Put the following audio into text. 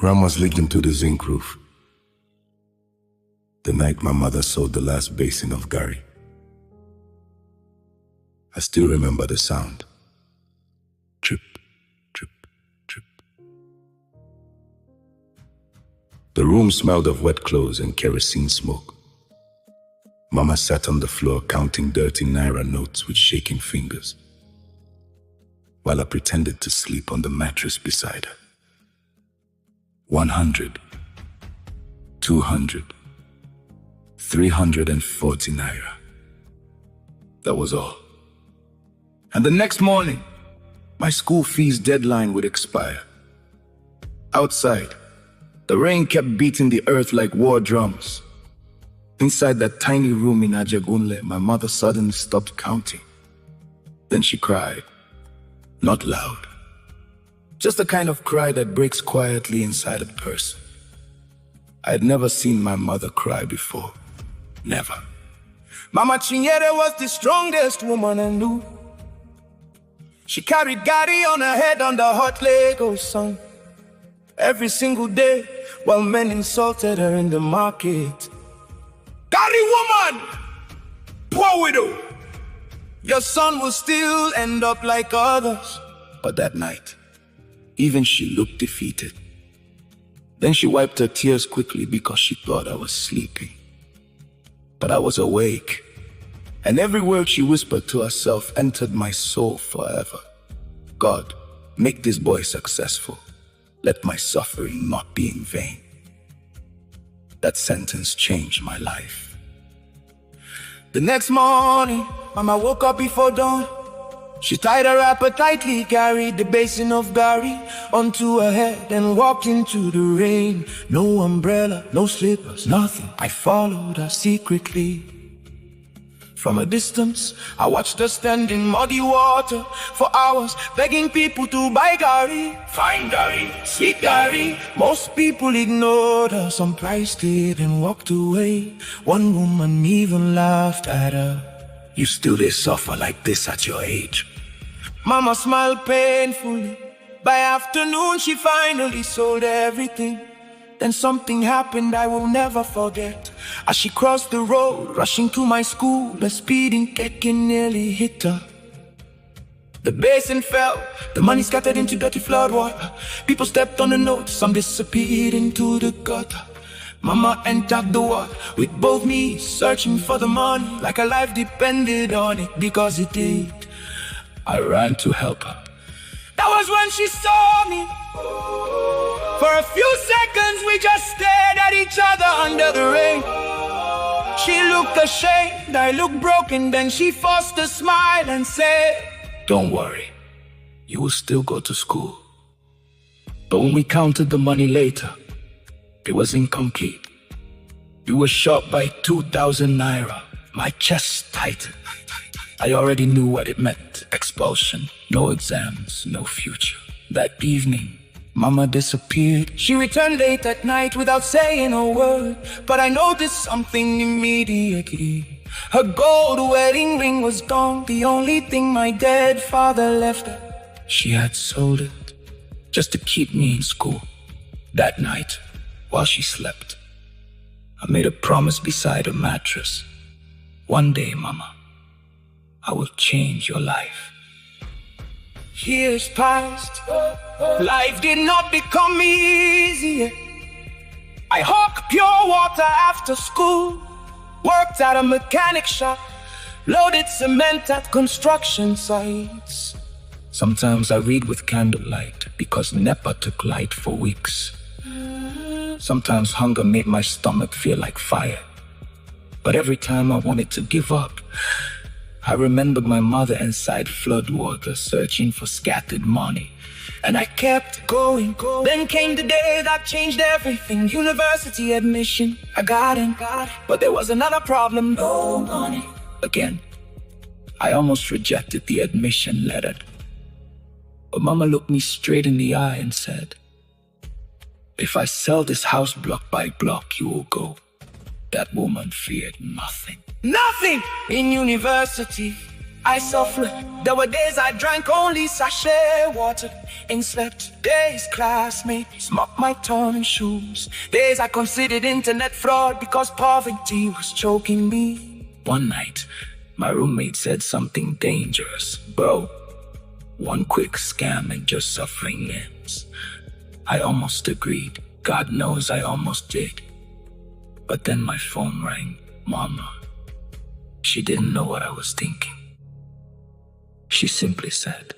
Ram was leaked into the zinc roof. The night my mother sold the last basin of Garri. I still remember the sound. Drip, drip, drip. The room smelled of wet clothes and kerosene smoke. Mama sat on the floor counting dirty naira notes with shaking fingers, while I pretended to sleep on the mattress beside her. 100, 200, 340 naira. That was all. And the next morning, my school fees deadline would expire. Outside, the rain kept beating the earth like war drums. Inside that tiny room in Ajagunle, my mother suddenly stopped counting. Then she cried. Not loud. Just the kind of cry that breaks quietly inside a person. I had never seen my mother cry before. Never. Mama Chinyere was the strongest woman I knew. She carried Garri on her head on the hot Lagos sun every single day while men insulted her in the market. Garri woman! Poor widow! Your son will still end up like others. But that night, even she looked defeated. Then she wiped her tears quickly because she thought I was sleeping. But I was awake, and every word she whispered to herself entered my soul forever. God, make this boy successful. Let my suffering not be in vain. That sentence changed my life. The next morning, Mama woke up before dawn. She tied her wrapper tightly, carried the basin of Garri onto her head and walked into the rain. No umbrella, no slippers, nothing. I followed her secretly. From a distance, I watched her stand in muddy water for hours, begging people to buy Garri. Fine Garri, sweet Garri. Most people ignored her, some priced it and walked away. One woman even laughed at her. You still did suffer like this at your age. Mama smiled painfully. By afternoon, she finally sold everything. Then something happened I will never forget. As she crossed the road, rushing to my school, the speeding keke nearly hit her. The basin fell, the money scattered into dirty floodwater. People stepped on the notes, some disappeared into the gutter. Mama entered the water with both knees, searching for the money like her life depended on it, because it did. I ran to help her. That was when she saw me. For a few seconds we just stared at each other under the rain. She looked ashamed, I looked broken, then she forced a smile and said, "Don't worry, you will still go to school." But when we counted the money later, it was incomplete. We were short by 2,000 naira. My chest tightened. I already knew what it meant. Expulsion, no exams, no future. That evening, Mama disappeared. She returned late at night without saying a word. But I noticed something immediately. Her gold wedding ring was gone, the only thing my dead father left her. She had sold it just to keep me in school. That night, while she slept, I made a promise beside her mattress. One day, Mama, I will change your life. Years passed, life did not become easier. I hawked pure water after school, worked at a mechanic shop, loaded cement at construction sites. Sometimes I read with candlelight because NEPA took light for weeks. Sometimes hunger made my stomach feel like fire. But every time I wanted to give up, I remembered my mother inside floodwater searching for scattered money. And I kept going. Then came the day that changed everything. University admission, I got in. But there was another problem, no money. Again, I almost rejected the admission letter. But Mama looked me straight in the eye and said, "If I sell this house block by block, you will go." That woman feared nothing. Nothing! In university, I suffered. There were days I drank only sachet water and slept. Days classmates mocked my torn shoes. Days I considered internet fraud because poverty was choking me. One night, my roommate said something dangerous. Bro, one quick scam and your suffering ends. I almost agreed. God knows I almost did. But then my phone rang. Mama. She didn't know what I was thinking. She simply said,